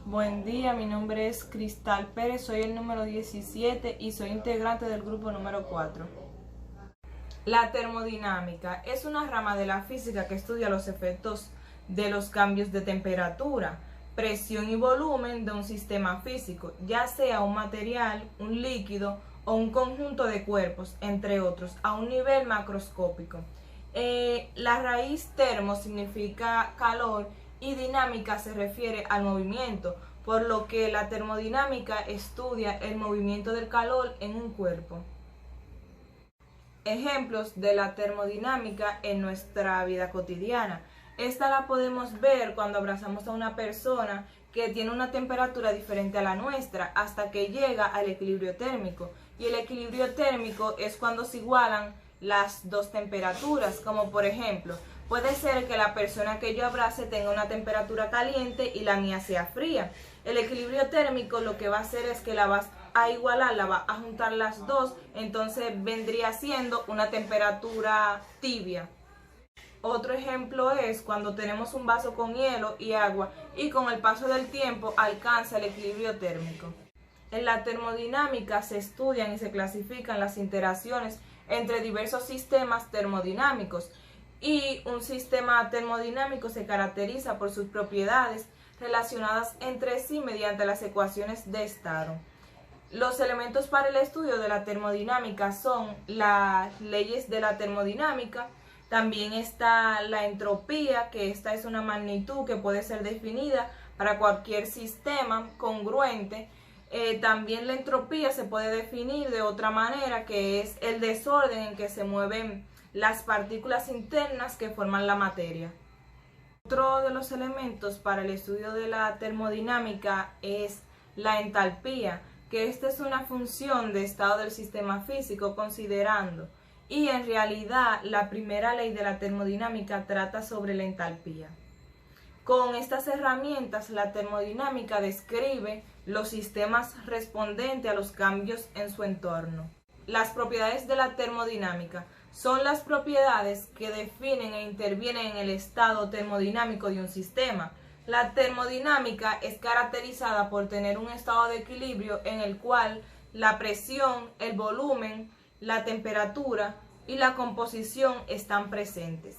Buen día, mi nombre es Cristal Pérez, soy el número 17 y soy integrante del grupo número 4. La termodinámica es una rama de la física que estudia los efectos de los cambios de temperatura, presión y volumen de un sistema físico, ya sea un material, un líquido o un conjunto de cuerpos, entre otros, a un nivel macroscópico. La raíz termo significa calor y dinámica se refiere al movimiento, por lo que la termodinámica estudia el movimiento del calor en un cuerpo. Ejemplos de la termodinámica en nuestra vida cotidiana. Esta la podemos ver cuando abrazamos a una persona que tiene una temperatura diferente a la nuestra hasta que llega al equilibrio térmico. Y el equilibrio térmico es cuando se igualan las dos temperaturas, como por ejemplo, puede ser que la persona que yo abrace tenga una temperatura caliente y la mía sea fría. El equilibrio térmico lo que va a hacer es que la va a igualar, la va a juntar las dos, entonces vendría siendo una temperatura tibia. Otro ejemplo es cuando tenemos un vaso con hielo y agua y con el paso del tiempo alcanza el equilibrio térmico. En la termodinámica se estudian y se clasifican las interacciones entre diversos sistemas termodinámicos y un sistema termodinámico se caracteriza por sus propiedades relacionadas entre sí mediante las ecuaciones de estado. Los elementos para el estudio de la termodinámica son las leyes de la termodinámica, también está la entropía, que esta es una magnitud que puede ser definida para cualquier sistema congruente. También la entropía se puede definir de otra manera, que es el desorden en que se mueven las partículas internas que forman la materia. Otro de los elementos para el estudio de la termodinámica es la entalpía, que esta es una función de estado del sistema físico considerando, y en realidad la primera ley de la termodinámica trata sobre la entalpía. Con estas herramientas, la termodinámica describe los sistemas respondentes a los cambios en su entorno. Las propiedades de la termodinámica son las propiedades que definen e intervienen en el estado termodinámico de un sistema. La termodinámica es caracterizada por tener un estado de equilibrio en el cual la presión, el volumen, la temperatura y la composición están presentes.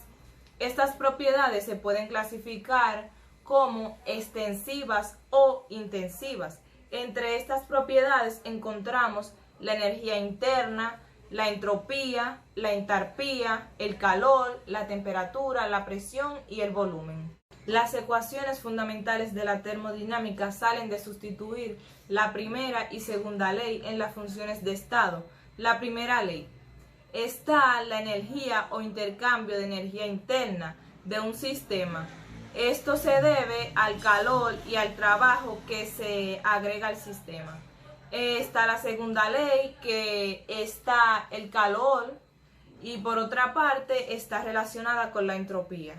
Estas propiedades se pueden clasificar como extensivas o intensivas. Entre estas propiedades encontramos la energía interna, la entropía, la entalpía, el calor, la temperatura, la presión y el volumen. Las ecuaciones fundamentales de la termodinámica salen de sustituir la primera y segunda ley en las funciones de estado. La primera ley: está la energía o intercambio de energía interna de un sistema. Esto se debe al calor y al trabajo que se agrega al sistema. Está la segunda ley, que está el calor, y por otra parte está relacionada con la entropía.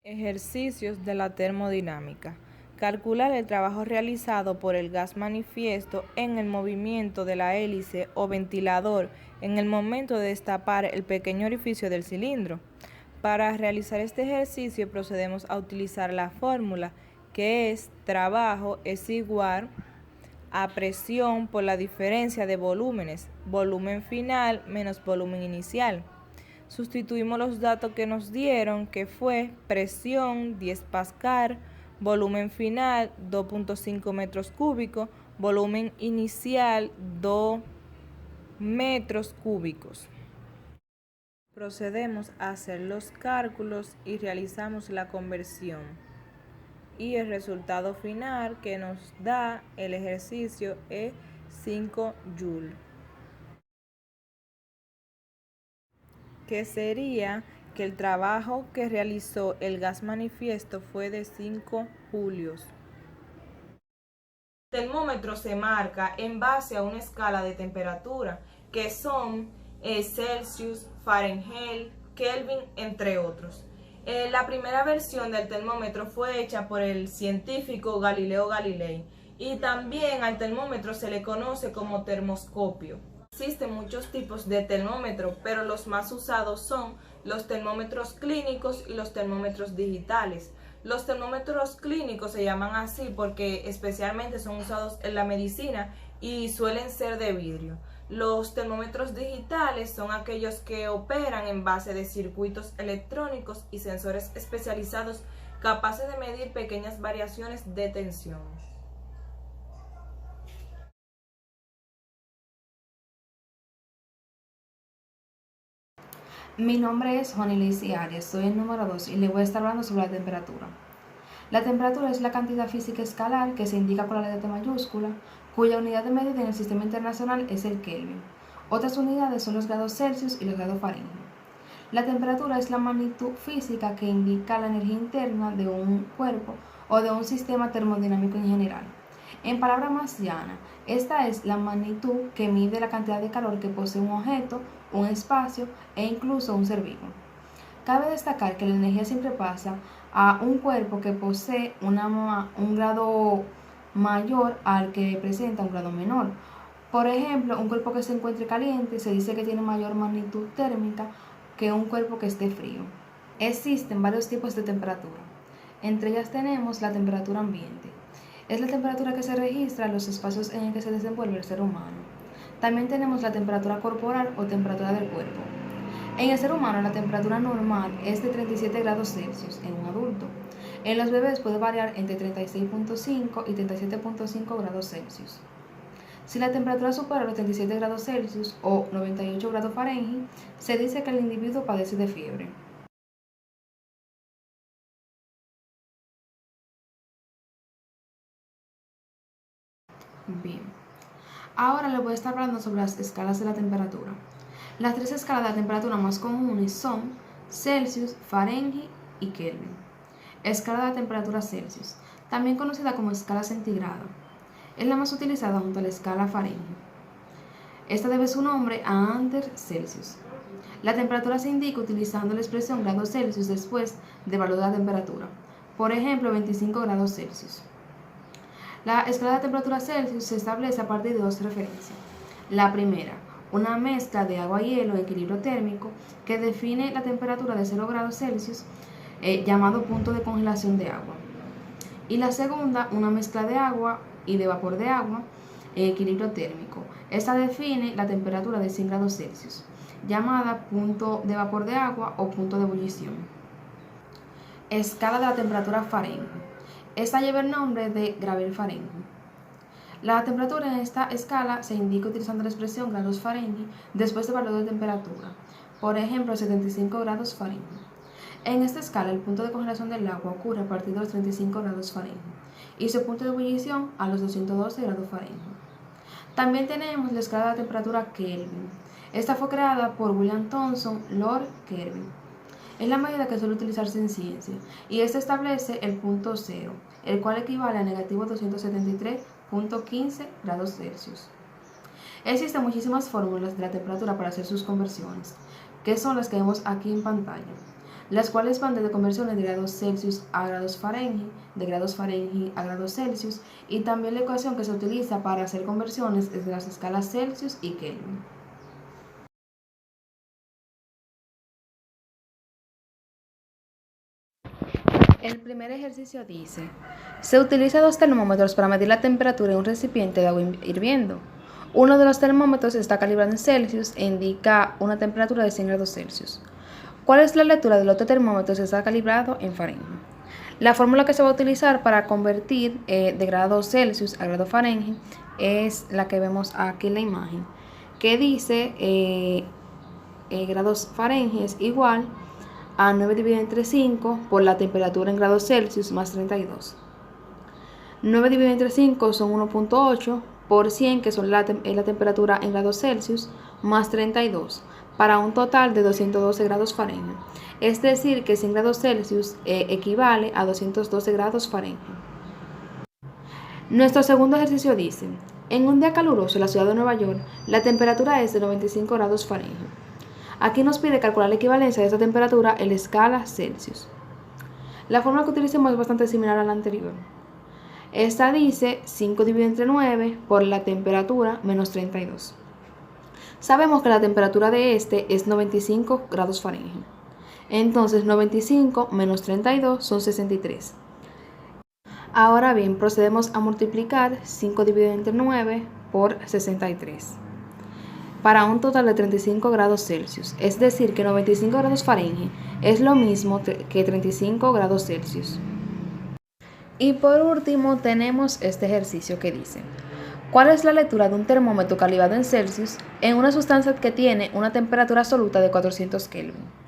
Ejercicios de la termodinámica. Calcular el trabajo realizado por el gas manifiesto en el movimiento de la hélice o ventilador en el momento de destapar el pequeño orificio del cilindro. Para realizar este ejercicio procedemos a utilizar la fórmula, que es trabajo es igual a presión por la diferencia de volúmenes, volumen final menos volumen inicial. Sustituimos los datos que nos dieron, que fue presión 10 pascal, volumen final 2.5 metros cúbicos, volumen inicial 2 metros cúbicos. Procedemos a hacer los cálculos y realizamos la conversión. Y el resultado final que nos da el ejercicio es 5 joules, que sería que el trabajo que realizó el gas manifiesto fue de 5 julios. El termómetro se marca en base a una escala de temperatura, que son Celsius, Fahrenheit, Kelvin, entre otros. La primera versión del termómetro fue hecha por el científico Galileo Galilei, y también al termómetro se le conoce como termoscopio. Existen muchos tipos de termómetro, pero los más usados son los termómetros clínicos y los termómetros digitales. Los termómetros clínicos se llaman así porque especialmente son usados en la medicina y suelen ser de vidrio. Los termómetros digitales son aquellos que operan en base de circuitos electrónicos y sensores especializados capaces de medir pequeñas variaciones de tensión. Mi nombre es Juan Elisi Arias, soy el número 2 y le voy a estar hablando sobre la temperatura. La temperatura es la cantidad física escalar que se indica con la letra T mayúscula, cuya unidad de medida en el sistema internacional es el Kelvin. Otras unidades son los grados Celsius y los grados Fahrenheit. La temperatura es la magnitud física que indica la energía interna de un cuerpo o de un sistema termodinámico en general. En palabras más llanas, esta es la magnitud que mide la cantidad de calor que posee un objeto, un espacio e incluso un ser vivo. Cabe destacar que la energía siempre pasa a un cuerpo que posee un grado mayor al que presenta un grado menor. Por ejemplo, un cuerpo que se encuentre caliente se dice que tiene mayor magnitud térmica que un cuerpo que esté frío. Existen varios tipos de temperatura. Entre ellas tenemos la temperatura ambiente. Es la temperatura que se registra en los espacios en el que se desenvuelve el ser humano. También tenemos la temperatura corporal o temperatura del cuerpo. En el ser humano la temperatura normal es de 37 grados Celsius en un adulto. En los bebés puede variar entre 36.5 y 37.5 grados Celsius. Si la temperatura supera los 37 grados Celsius o 98 grados Fahrenheit, se dice que el individuo padece de fiebre. Bien, ahora les voy a estar hablando sobre las escalas de la temperatura. Las tres escalas de la temperatura más comunes son Celsius, Fahrenheit y Kelvin. Escala de la temperatura Celsius, también conocida como escala centigrada, es la más utilizada junto a la escala Fahrenheit. Esta debe su nombre a Anders Celsius. La temperatura se indica utilizando la expresión grados Celsius después del valor de la temperatura, por ejemplo 25 grados Celsius. La escala de temperatura Celsius se establece a partir de dos referencias. La primera, una mezcla de agua y hielo en equilibrio térmico que define la temperatura de 0 grados Celsius, llamado punto de congelación de agua. Y la segunda, una mezcla de agua y de vapor de agua en equilibrio térmico. Esta define la temperatura de 100 grados Celsius, llamada punto de vapor de agua o punto de ebullición. Escala de la temperatura Fahrenheit. Esta lleva el nombre de gravel Fahrenheit. La temperatura en esta escala se indica utilizando la expresión grados Fahrenheit después del valor de temperatura, por ejemplo 75 grados Fahrenheit. En esta escala, el punto de congelación del agua ocurre a partir de los 35 grados Fahrenheit y su punto de ebullición a los 212 grados Fahrenheit. También tenemos la escala de la temperatura Kelvin. Esta fue creada por William Thomson Lord Kelvin. Es la medida que suele utilizarse en ciencia y esta establece el punto cero, el cual equivale a negativo 273.15 grados Celsius. Existen muchísimas fórmulas de la temperatura para hacer sus conversiones, que son las que vemos aquí en pantalla, las cuales van desde conversiones de grados Celsius a grados Fahrenheit, de grados Fahrenheit a grados Celsius, y también la ecuación que se utiliza para hacer conversiones es de las escalas Celsius y Kelvin. El primer ejercicio dice: se utilizan dos termómetros para medir la temperatura en un recipiente de agua hirviendo. Uno de los termómetros está calibrado en Celsius e indica una temperatura de 100 grados Celsius. ¿Cuál es la lectura del otro termómetro si está calibrado en Fahrenheit? La fórmula que se va a utilizar para convertir de grados Celsius a grados Fahrenheit es la que vemos aquí en la imagen, que dice grados Fahrenheit es igual a 9 dividido entre 5 por la temperatura en grados Celsius más 32. 9 dividido entre 5 son 1.8 por 100, que son la temperatura en grados Celsius, más 32, para un total de 212 grados Fahrenheit. Es decir, que 100 grados Celsius equivale a 212 grados Fahrenheit. Nuestro segundo ejercicio dice: en un día caluroso en la ciudad de Nueva York, la temperatura es de 95 grados Fahrenheit. Aquí nos pide calcular la equivalencia de esta temperatura en la escala Celsius. La fórmula que utilicemos es bastante similar a la anterior. Esta dice 5 dividido entre 9 por la temperatura menos 32. Sabemos que la temperatura de este es 95 grados Fahrenheit. Entonces 95 menos 32 son 63. Ahora bien, procedemos a multiplicar 5 dividido entre 9 por 63 para un total de 35 grados Celsius. Es decir, que 95 grados Fahrenheit es lo mismo que 35 grados Celsius. Y por último tenemos este ejercicio que dice: ¿cuál es la lectura de un termómetro calibrado en Celsius en una sustancia que tiene una temperatura absoluta de 400 Kelvin?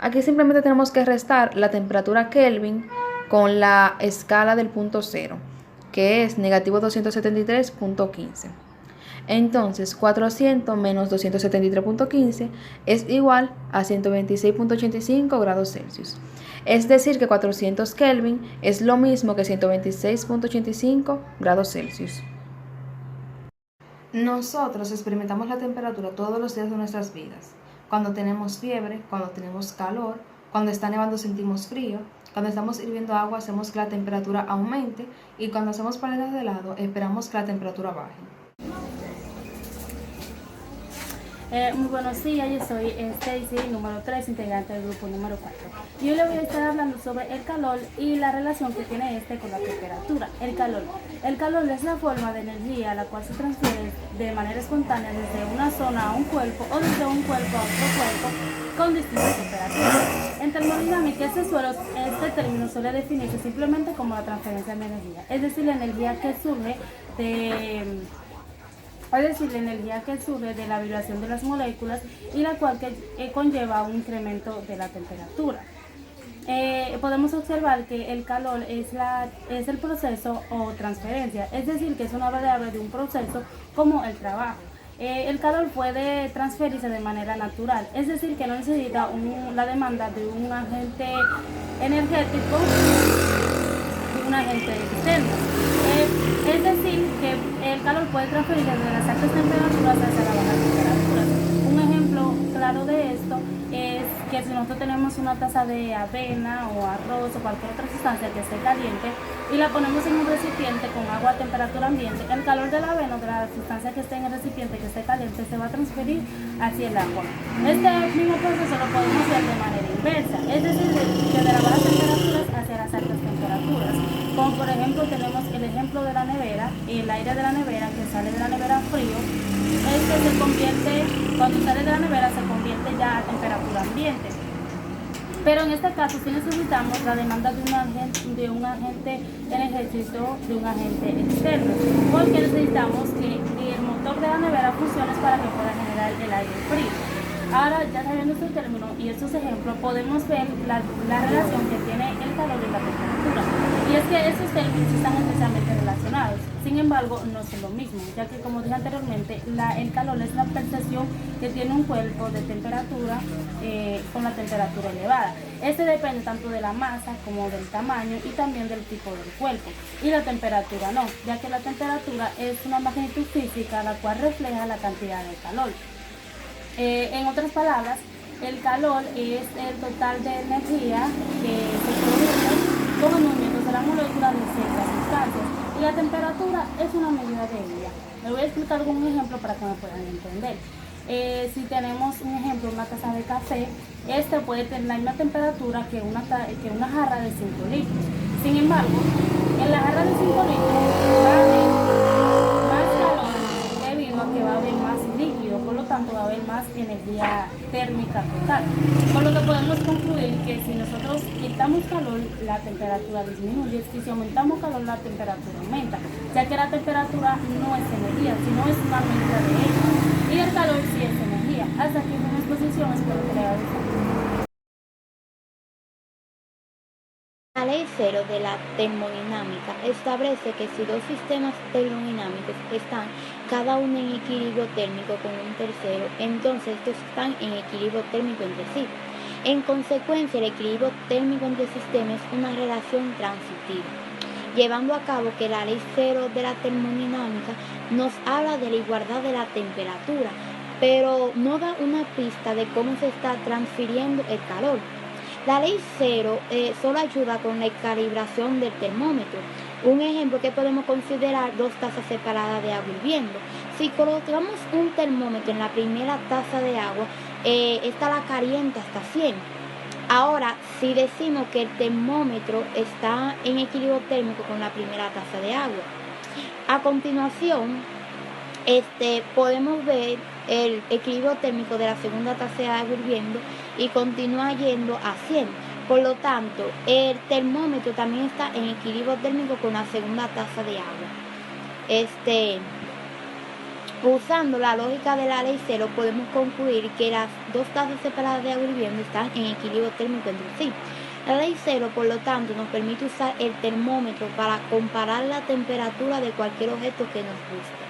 Aquí simplemente tenemos que restar la temperatura Kelvin con la escala del punto cero, que es negativo 273.15. Entonces, 400 menos 273.15 es igual a 126.85 grados Celsius. Es decir, que 400 Kelvin es lo mismo que 126.85 grados Celsius. Nosotros experimentamos la temperatura todos los días de nuestras vidas. Cuando tenemos fiebre, cuando tenemos calor, cuando está nevando sentimos frío, cuando estamos hirviendo agua hacemos que la temperatura aumente y cuando hacemos paletas de helado esperamos que la temperatura baje. Muy buenos días, yo soy Stacy, número 3, integrante del grupo número 4. Yo le voy a estar hablando sobre el calor y la relación que tiene este con la temperatura. El calor es la forma de energía la cual se transfiere de manera espontánea desde una zona a un cuerpo o desde un cuerpo a otro cuerpo con distintas temperaturas. En termodinámica, este término suele definirse simplemente como la transferencia de energía, es decir, la energía que surge de la vibración de las moléculas y la cual conlleva un incremento de la temperatura. Podemos observar que el calor es el proceso o transferencia, es decir, que es una variable de un proceso como el trabajo. El calor puede transferirse de manera natural, es decir, que no necesita la demanda de un agente energético, de un agente externo. Es decir, que el calor puede transferirse desde las altas temperaturas hacia las bajas temperaturas. Un ejemplo claro de esto es que si nosotros tenemos una taza de avena o arroz o cualquier otra sustancia que esté caliente y la ponemos en un recipiente con agua a temperatura ambiente, el calor de la avena o de la sustancia que esté en el recipiente que esté caliente se va a transferir hacia el agua. Este mismo proceso lo podemos ver de manera inversa, es decir, que de las bajas temperaturas hacia las altas temperaturas. Como por ejemplo tenemos el ejemplo de la nevera, el aire de la nevera que sale de la nevera frío, es que se convierte, cuando sale de la nevera se convierte ya a temperatura ambiente. Pero en este caso sí necesitamos la demanda de un agente energético, de un agente externo, porque necesitamos que el motor de la nevera funcione para que pueda generar el aire frío. Ahora, ya sabiendo este término y estos ejemplos, podemos ver la relación que tiene el calor y la temperatura. Y es que estos términos están estrechamente relacionados. Sin embargo, no son lo mismo, ya que, como dije anteriormente, el calor es la percepción que tiene un cuerpo de temperatura con la temperatura elevada. Este depende tanto de la masa como del tamaño y también del tipo del cuerpo. Y la temperatura no, ya que la temperatura es una magnitud física la cual refleja la cantidad de calor. En otras palabras, el calor es el total de energía que se produce con los movimientos de la molécula de ciertas sustancias y la temperatura es una medida de ella. Les voy a explicar algún ejemplo para que me puedan entender. Si tenemos un ejemplo, una taza de café, este puede tener la misma temperatura que una jarra de 5 litros. Sin embargo, en la jarra de 5 litros va a haber más calor debido a que va a haber más líquido, por lo tanto va a haber más energía térmica total. Por lo que podemos concluir que si nosotros quitamos calor, la temperatura disminuye, y si aumentamos calor, la temperatura aumenta, ya que la temperatura no es energía, sino es una medida de ella, y el calor sí es energía. Hasta aquí una exposición, espero que les haya gustado. La ley cero de la termodinámica establece que si dos sistemas termodinámicos están cada uno en equilibrio térmico con un tercero, entonces estos están en equilibrio térmico entre sí. En consecuencia, el equilibrio térmico entre sistemas es una relación transitiva, llevando a cabo que la ley cero de la termodinámica nos habla de la igualdad de la temperatura, pero no da una pista de cómo se está transfiriendo el calor. La ley cero solo ayuda con la calibración del termómetro. Un ejemplo que podemos considerar dos tazas separadas de agua hirviendo. Si colocamos un termómetro en la primera taza de agua, esta la calienta hasta 100. Ahora, si decimos que el termómetro está en equilibrio térmico con la primera taza de agua, a continuación, podemos ver el equilibrio térmico de la segunda taza de agua hirviendo y continúa yendo a 100. Por lo tanto, el termómetro también está en equilibrio térmico con la segunda taza de agua. Usando la lógica de la ley cero, podemos concluir que las dos tazas separadas de agua hirviendo están en equilibrio térmico entre sí. La ley cero, por lo tanto, nos permite usar el termómetro para comparar la temperatura de cualquier objeto que nos guste.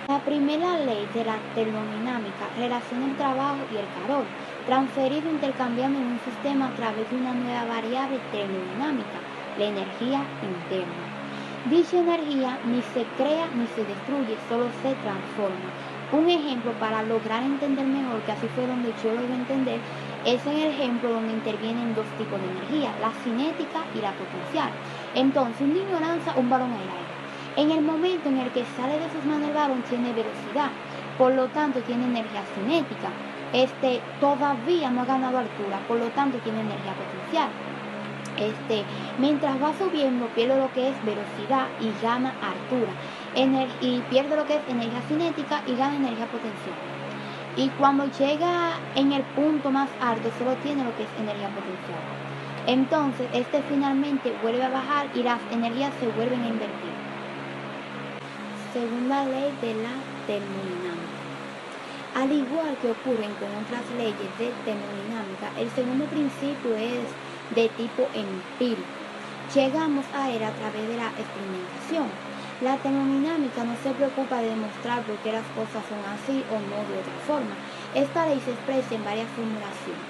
La primera ley de la termodinámica relaciona el trabajo y el calor, transferido intercambiando en un sistema a través de una nueva variable termodinámica, la energía interna. Dicha energía ni se crea ni se destruye, solo se transforma. Un ejemplo para lograr entender mejor, que así fue donde yo lo iba a entender, es en el ejemplo donde intervienen dos tipos de energía, la cinética y la potencial. Entonces, un niño lanza un balón al aire. En el momento en el que sale de sus manos el balón tiene velocidad, por lo tanto tiene energía cinética. Todavía no ha ganado altura, por lo tanto tiene energía potencial. Mientras va subiendo pierde lo que es velocidad y gana altura, y pierde lo que es energía cinética y gana energía potencial. Y cuando llega en el punto más alto solo tiene lo que es energía potencial. Entonces finalmente vuelve a bajar y las energías se vuelven a invertir. Segunda ley de la termodinámica. Al igual que ocurren con otras leyes de termodinámica, el segundo principio es de tipo empírico. Llegamos a él a través de la experimentación. La termodinámica no se preocupa de demostrar por qué las cosas son así o no de otra forma. Esta ley se expresa en varias formulaciones.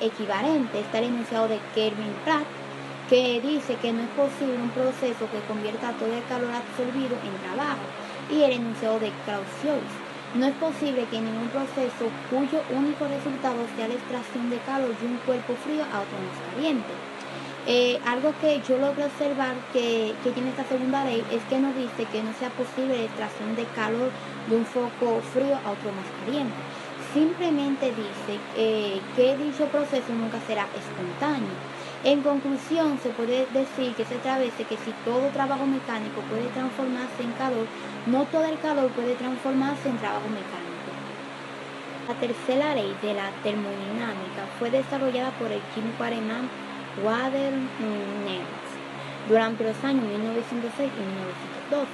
Equivalente está el enunciado de Kelvin-Pratt, que dice que no es posible un proceso que convierta todo el calor absorbido en trabajo, y el enunciado de Clausius. No es posible que ningún proceso cuyo único resultado sea la extracción de calor de un cuerpo frío a otro más caliente. Algo que yo logro observar que tiene esta segunda ley es que nos dice que no sea posible la extracción de calor de un foco frío a otro más caliente. Simplemente dice que dicho proceso nunca será espontáneo. En conclusión, se puede decir que se establece que si todo trabajo mecánico puede transformarse en calor, no todo el calor puede transformarse en trabajo mecánico. La tercera ley de la termodinámica fue desarrollada por el químico alemán Walther Nernst durante los años 1906 y 1912.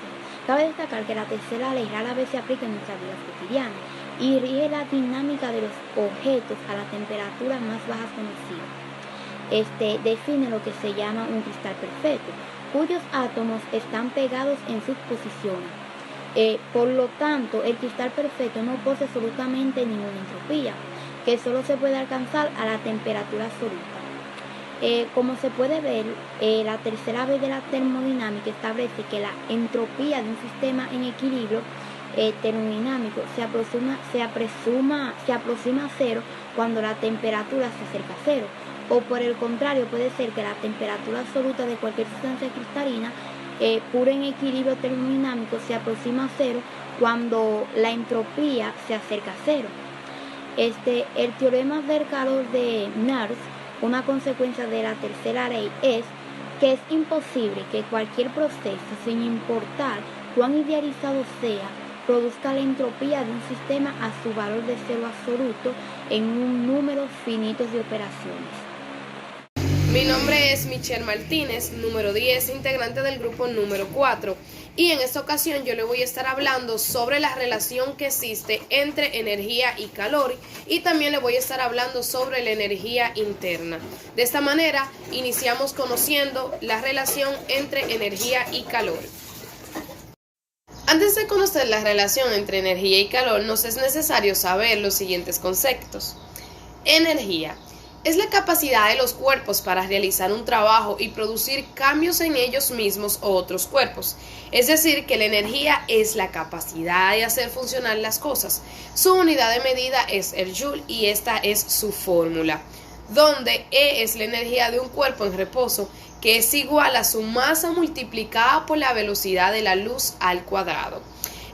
Cabe destacar que la tercera ley rara vez se aplica en nuestra vida cotidiana y rige la dinámica de los objetos a las temperaturas más bajas conocidas. Define lo que se llama un cristal perfecto, cuyos átomos están pegados en sus posiciones. Por lo tanto, el cristal perfecto no posee absolutamente ninguna entropía, que solo se puede alcanzar a la temperatura absoluta. Como se puede ver, la tercera ley de la termodinámica establece que la entropía de un sistema en equilibrio termodinámico se aproxima a cero cuando la temperatura se acerca a cero. O por el contrario, puede ser que la temperatura absoluta de cualquier sustancia cristalina pura en equilibrio termodinámico se aproxima a cero cuando la entropía se acerca a cero. El teorema del calor de Nernst, una consecuencia de la tercera ley, es que es imposible que cualquier proceso, sin importar cuán idealizado sea, produzca la entropía de un sistema a su valor de cero absoluto en un número finito de operaciones. Mi nombre es Michelle Martínez, número 10, integrante del grupo número 4, y en esta ocasión yo le voy a estar hablando sobre la relación que existe entre energía y calor, y también le voy a estar hablando sobre la energía interna. De esta manera, iniciamos conociendo la relación entre energía y calor. Antes de conocer la relación entre energía y calor, nos es necesario saber los siguientes conceptos. Energía es la capacidad de los cuerpos para realizar un trabajo y producir cambios en ellos mismos o otros cuerpos. Es decir, que la energía es la capacidad de hacer funcionar las cosas. Su unidad de medida es el joule y esta es su fórmula, donde E es la energía de un cuerpo en reposo, que es igual a su masa multiplicada por la velocidad de la luz al cuadrado.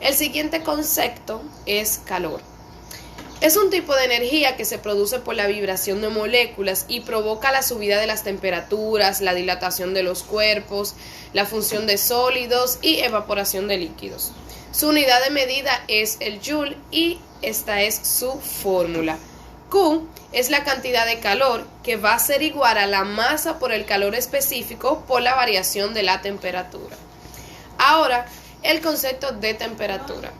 El siguiente concepto es calor. Es un tipo de energía que se produce por la vibración de moléculas y provoca la subida de las temperaturas, la dilatación de los cuerpos, la función de sólidos y evaporación de líquidos. Su unidad de medida es el joule y esta es su fórmula. Q es la cantidad de calor que va a ser igual a la masa por el calor específico por la variación de la temperatura. Ahora, el concepto de temperatura.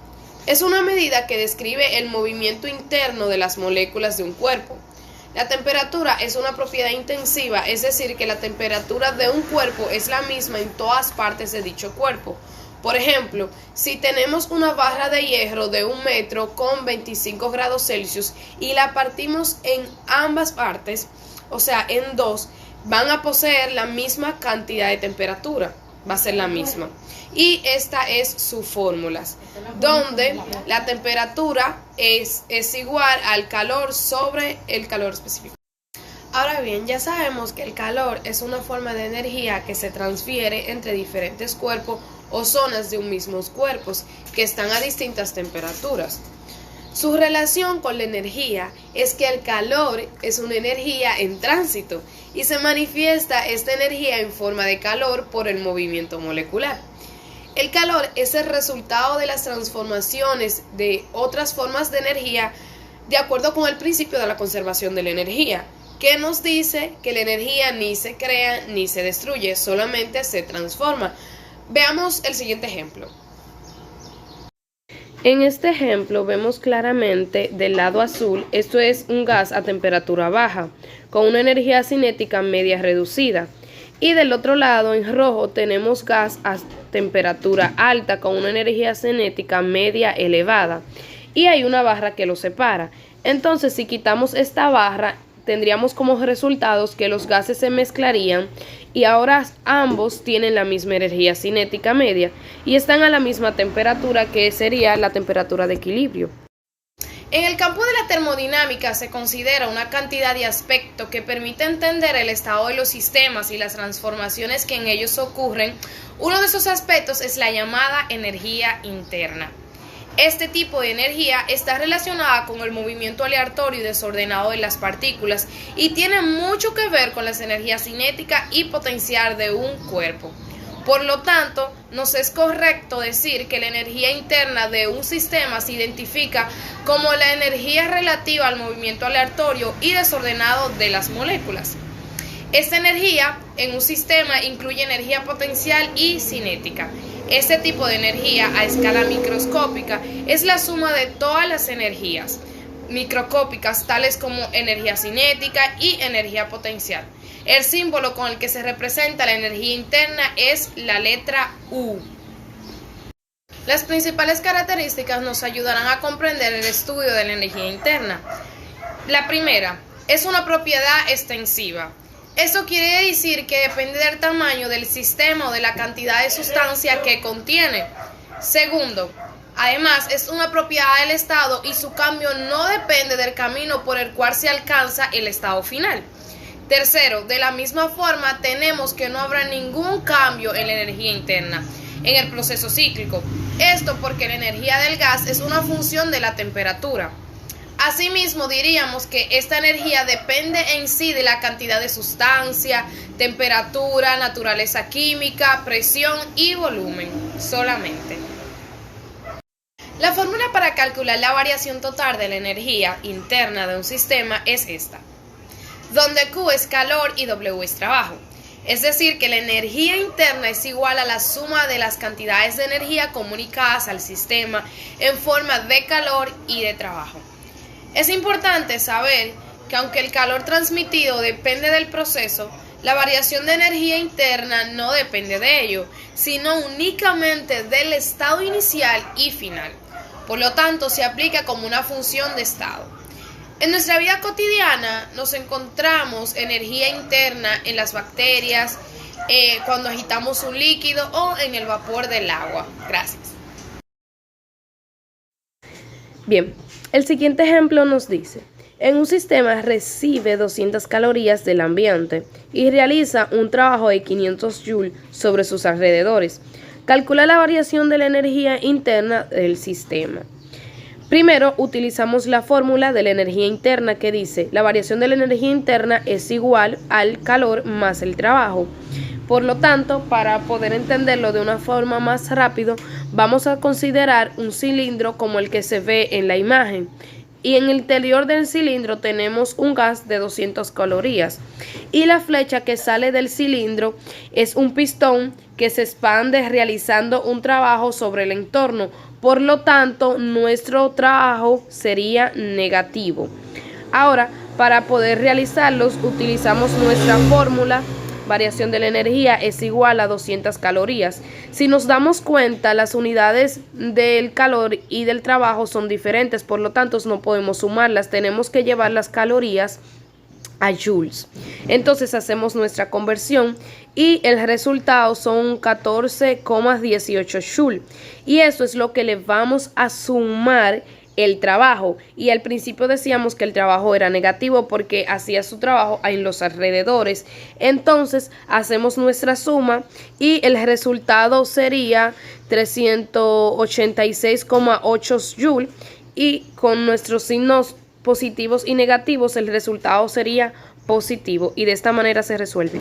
Es una medida que describe el movimiento interno de las moléculas de un cuerpo. La temperatura es una propiedad intensiva, es decir, que la temperatura de un cuerpo es la misma en todas partes de dicho cuerpo. Por ejemplo, si tenemos una barra de hierro de 1 metro con 25 grados Celsius y la partimos en ambas partes, o sea, en dos, van a poseer la misma cantidad de temperatura. Va a ser la misma. Y esta es su fórmula, donde la temperatura es igual al calor sobre el calor específico. Ahora bien, ya sabemos que el calor es una forma de energía que se transfiere entre diferentes cuerpos o zonas de un mismo cuerpo que están a distintas temperaturas. Su relación con la energía es que el calor es una energía en tránsito y se manifiesta esta energía en forma de calor por el movimiento molecular. El calor es el resultado de las transformaciones de otras formas de energía de acuerdo con el principio de la conservación de la energía, que nos dice que la energía ni se crea ni se destruye, solamente se transforma. Veamos el siguiente ejemplo. En este ejemplo vemos claramente del lado azul, esto es un gas a temperatura baja, con una energía cinética media reducida. Y del otro lado, en rojo, tenemos gas a temperatura alta, con una energía cinética media elevada. Y hay una barra que lo separa. Entonces, si quitamos esta barra, tendríamos como resultados que los gases se mezclarían y ahora ambos tienen la misma energía cinética media y están a la misma temperatura, que sería la temperatura de equilibrio. En el campo de la termodinámica se considera una cantidad de aspectos que permite entender el estado de los sistemas y las transformaciones que en ellos ocurren. Uno de esos aspectos es la llamada energía interna. Este tipo de energía está relacionada con el movimiento aleatorio y desordenado de las partículas y tiene mucho que ver con las energías cinética y potencial de un cuerpo. Por lo tanto, nos es correcto decir que la energía interna de un sistema se identifica como la energía relativa al movimiento aleatorio y desordenado de las moléculas. Esta energía en un sistema incluye energía potencial y cinética. Este tipo de energía a escala microscópica es la suma de todas las energías microscópicas, tales como energía cinética y energía potencial. El símbolo con el que se representa la energía interna es la letra U. Las principales características nos ayudarán a comprender el estudio de la energía interna. La primera es una propiedad extensiva. Esto quiere decir que depende del tamaño del sistema o de la cantidad de sustancia que contiene. Segundo, además es una propiedad del estado y su cambio no depende del camino por el cual se alcanza el estado final. Tercero, de la misma forma tenemos que no habrá ningún cambio en la energía interna en el proceso cíclico. Esto porque la energía del gas es una función de la temperatura. Asimismo, diríamos que esta energía depende en sí de la cantidad de sustancia, temperatura, naturaleza química, presión y volumen solamente. La fórmula para calcular la variación total de la energía interna de un sistema es esta, donde Q es calor y W es trabajo. Es decir, que la energía interna es igual a la suma de las cantidades de energía comunicadas al sistema en forma de calor y de trabajo. Es importante saber que aunque el calor transmitido depende del proceso, la variación de energía interna no depende de ello, sino únicamente del estado inicial y final. Por lo tanto, se aplica como una función de estado. En nuestra vida cotidiana nos encontramos energía interna en las bacterias, cuando agitamos un líquido o en el vapor del agua. Gracias. Bien, el siguiente ejemplo nos dice: en un sistema recibe 200 calorías del ambiente y realiza un trabajo de 500 joules sobre sus alrededores. Calcula la variación de la energía interna del sistema. Primero utilizamos la fórmula de la energía interna que dice: la variación de la energía interna es igual al calor más el trabajo. Por lo tanto, para poder entenderlo de una forma más rápido, vamos a considerar un cilindro como el que se ve en la imagen. Y en el interior del cilindro tenemos un gas de 200 calorías. Y la flecha que sale del cilindro es un pistón que se expande realizando un trabajo sobre el entorno. Por lo tanto, nuestro trabajo sería negativo. Ahora, para poder realizarlos, utilizamos nuestra fórmula. Variación de la energía es igual a 200 calorías. Si nos damos cuenta, las unidades del calor y del trabajo son diferentes, por lo tanto no podemos sumarlas, tenemos que llevar las calorías a joules. Entonces hacemos nuestra conversión y el resultado son 14,18 joules. Y eso es lo que le vamos a sumar el trabajo. Y al principio decíamos que el trabajo era negativo porque hacía su trabajo en los alrededores. Entonces hacemos nuestra suma y el resultado sería 386,8 joules, y con nuestros signos positivos y negativos el resultado sería positivo, y de esta manera se resuelve.